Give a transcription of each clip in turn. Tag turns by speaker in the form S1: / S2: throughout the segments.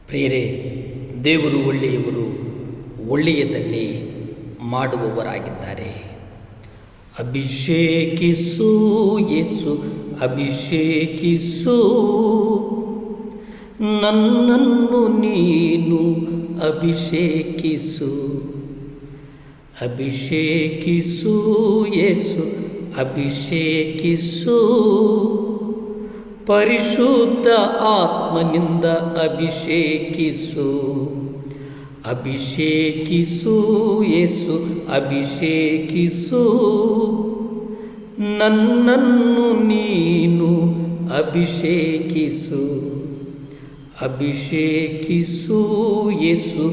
S1: ಪ್ರಿಯರೇ, ದೇವರು ಒಳ್ಳೆಯವರು, ಒಳ್ಳೆಯದನ್ನೇ ಮಾಡುವವರಾಗಿದ್ದಾರೆ. ಅಭಿಷೇಕಿಸು ಯೇಸು, ಅಭಿಷೇಕಿಸು ನನ್ನನ್ನು ನೀನು ಅಭಿಷೇಕಿಸು. ಅಭಿಷೇಕಿಸು ಯೇಸು, ಅಭಿಷೇಕಿಸು ಪರಿಶುದ್ಧ ಆತ್ಮನಿಂದ ಅಭಿಷೇಕಿಸು. ಅಭಿಷೇಕಿಸು ಯೇಸು, ಅಭಿಷೇಕಿಸು ನನ್ನನ್ನು ನೀನು ಅಭಿಷೇಕಿಸು. ಅಭಿಷೇಕಿಸು ಯೇಸು,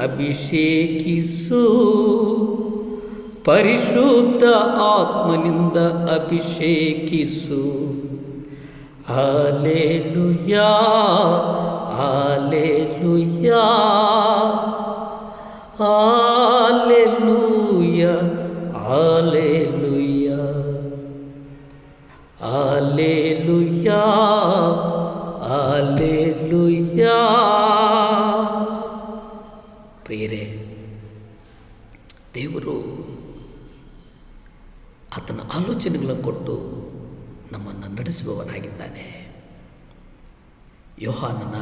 S1: ಅಭಿಷೇಕಿಸು ಪರಿಶುದ್ಧ ಆತ್ಮನಿಂದ ಅಭಿಷೇಕಿಸು. Hallelujah, hallelujah, hallelujah, hallelujah, hallelujah, hallelujah. ಪ್ರಿಯರೇ, ದೇವರು ಆತನ ಆಲೋಚನೆಗಳನ್ನು ಕೊಟ್ಟು ನಮ್ಮನ್ನು ನಡೆಸುವವನಾಗಿದ್ದಾನೆ. ಯೋಹಾನನ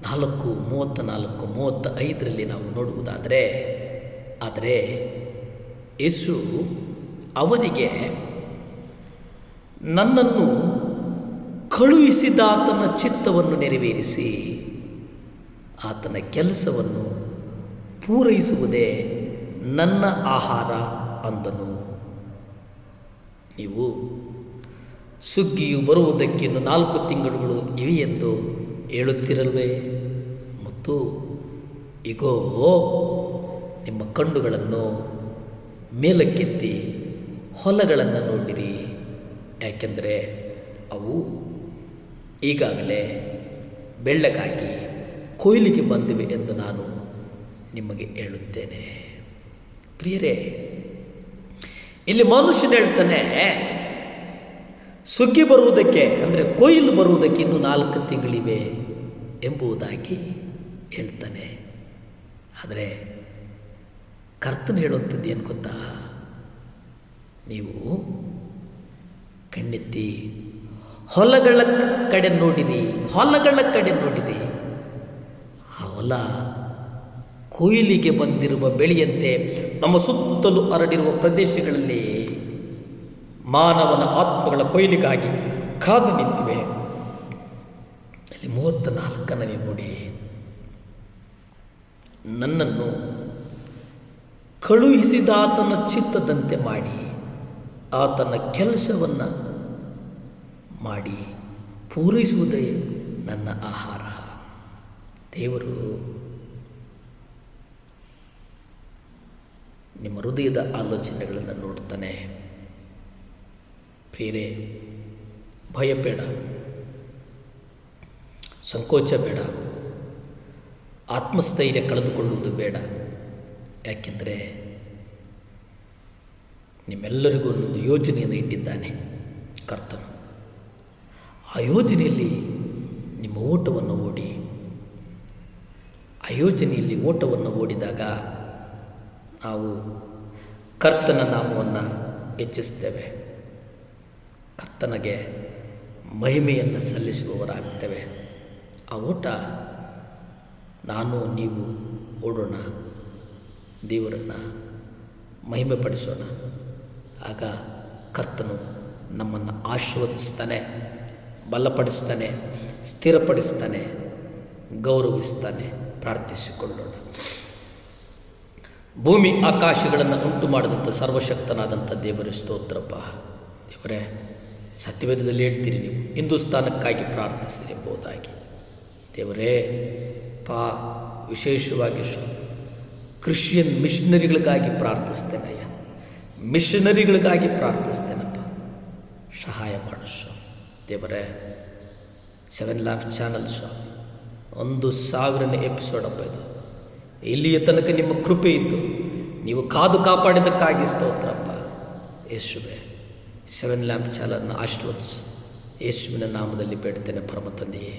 S1: 4:34-35 ನಾವು ನೋಡುವುದಾದರೆ, ಆದರೆ ಯೇಸು ಅವರಿಗೆ, ನನ್ನನ್ನು ಕಳುಹಿಸಿದಾತನ ಚಿತ್ತವನ್ನು ನೆರವೇರಿಸಿ ಆತನ ಕೆಲಸವನ್ನು ಪೂರೈಸುವುದೇ ನನ್ನ ಆಹಾರ ಅಂದನು. ನೀವು ಸುಗ್ಗಿಯು ಬರುವುದಕ್ಕೆ ಇನ್ನು 4 ತಿಂಗಳುಗಳು ಇವೆ ಎಂದು ಹೇಳುತ್ತಿರಲ್ವೇ? ಮತ್ತು ಇಗೋ, ನಿಮ್ಮ ಕಣ್ಣುಗಳನ್ನು ಮೇಲಕ್ಕೆತ್ತಿ ಹೊಲಗಳನ್ನು ನೋಡಿರಿ, ಯಾಕೆಂದರೆ ಅವು ಈಗಾಗಲೇ ಬೆಳ್ಳಗಾಗಿ ಕೊಯ್ಲಿಗೆ ಬಂದಿವೆ ಎಂದು ನಾನು ನಿಮಗೆ ಹೇಳುತ್ತೇನೆ. ಪ್ರಿಯರೇ, ಇಲ್ಲಿ ಮನುಷ್ಯನು ಹೇಳ್ತಾನೆ, ಸುಗ್ಗಿ ಬರುವುದಕ್ಕೆ ಅಂದರೆ ಕೊಯ್ಲು ಬರುವುದಕ್ಕೆ ಇನ್ನು 4 ತಿಂಗಳಿವೆ ಎಂಬುದಾಗಿ ಹೇಳ್ತಾನೆ. ಆದರೆ ಕರ್ತನು ಹೇಳುವಂಥದ್ದು ಏನು ಗೊತ್ತಾ? ನೀವು ಕಣ್ಣೆತ್ತಿ ಹೊಲಗಳ ಕಡೆ ನೋಡಿರಿ, ಹೊಲಗಳ ಕಡೆ ನೋಡಿರಿ. ಆ ಹೊಲ ಕೊಯ್ಲಿಗೆ ಬಂದಿರುವ ಬೆಳೆಯಂತೆ ನಮ್ಮ ಸುತ್ತಲೂ ಹರಡಿರುವ ಪ್ರದೇಶಗಳಲ್ಲಿ ಮಾನವನ ಆತ್ಮಗಳ ಕೊಯ್ಲಿಗಾಗಿ ಕಾದು ನಿಂತಿವೆ. ಅಲ್ಲಿ 34 ನೀವು ನೋಡಿ, ನನ್ನನ್ನು ಕಳುಹಿಸಿದಾತನ ಚಿತ್ತದಂತೆ ಮಾಡಿ ಆತನ ಕೆಲಸವನ್ನು ಮಾಡಿ ಪೂರೈಸುವುದೇ ನನ್ನ ಆಹಾರ. ದೇವರು ನಿಮ್ಮ ಹೃದಯದ ಆಲೋಚನೆಗಳನ್ನು ನೋಡ್ತಾನೆ. ಪ್ರಿಯರೇ, ಭಯಬೇಡ, ಸಂಕೋಚ ಬೇಡ, ಆತ್ಮಸ್ಥೈರ್ಯ ಕಳೆದುಕೊಳ್ಳುವುದು ಬೇಡ. ಯಾಕೆಂದರೆ ನಿಮ್ಮೆಲ್ಲರಿಗೂ ಒಂದೊಂದು ಯೋಜನೆಯನ್ನು ಇಟ್ಟಿದ್ದಾನೆ ಕರ್ತನು. ಆ ಯೋಜನೆಯಲ್ಲಿ ನಿಮ್ಮ ಓಟವನ್ನು ಓಡಿ, ಆ ಯೋಜನೆಯಲ್ಲಿ ಓಟವನ್ನು ಓಡಿದಾಗ ನಾವು ಕರ್ತನ ನಾಮವನ್ನು ಹೆಚ್ಚಿಸ್ತೇವೆ, ಕರ್ತನಿಗೆ ಮಹಿಮೆಯನ್ನು ಸಲ್ಲಿಸುವವರಾಗ್ತೇವೆ. ಆ ಓಟ ನಾನು ನೀವು ಓಡೋಣ, ದೇವರನ್ನು ಮಹಿಮೆ ಪಡಿಸೋಣ. ಆಗ ಕರ್ತನು ನಮ್ಮನ್ನು ಆಶೀರ್ವದಿಸ್ತಾನೆ, ಬಲಪಡಿಸ್ತಾನೆ, ಸ್ಥಿರಪಡಿಸ್ತಾನೆ, ಗೌರವಿಸ್ತಾನೆ. ಪ್ರಾರ್ಥಿಸಿಕೊಳ್ಳೋಣ. ಭೂಮಿ ಆಕಾಶಗಳನ್ನು ಉಂಟು ಮಾಡಿದಂಥ ಸರ್ವಶಕ್ತನಾದಂಥ ದೇವರೇ ಸ್ತೋತ್ರಪ್ಪ. ದೇವರೇ, ಸತ್ಯವೇದದಲ್ಲಿ ಹೇಳ್ತೀರಿ ನೀವು ಹಿಂದೂಸ್ತಾನಕ್ಕಾಗಿ ಪ್ರಾರ್ಥಿಸಿ ಎಂಬುದಾಗಿ. ದೇವರೇ ವಿಶೇಷವಾಗಿ ಕ್ರಿಶ್ಚಿಯನ್ ಮಿಷನರಿಗಳಿಗಾಗಿ ಪ್ರಾರ್ಥಿಸ್ತೇನಯ್ಯ, ಮಿಷನರಿಗಳಿಗಾಗಿ ಪ್ರಾರ್ಥಿಸ್ತೇನಪ್ಪ. ಸಹಾಯ ಮಾಡು ಸ್ವಾಮಿ. ದೇವರೇ, 7 ಲ್ಯಾಂಪ್ ಚಾನಲ್ ಸ್ವಾಮಿ 1000ನೇ ಎಪಿಸೋಡಪ್ಪ ಇದು. ಇಲ್ಲಿಯ ತನಕ ನಿಮ್ಮ ಕೃಪೆ ಇದ್ದು ನೀವು ಕಾದು ಕಾಪಾಡಿದ್ದಕ್ಕಾಗಿ ಸ್ತೋತ್ರಪ್ಪ. ಯೇಸುವೆ, 7 ಲ್ಯಾಂಪ್ ಚಾನಲನ್ನು ಆಶೀರ್ವದಿಸಿ ಯೇಸುವಿನ ನಾಮದಲ್ಲಿ ಬೇಡ್ತೇನೆ ಪರಮ ತಂದೆಯೇ.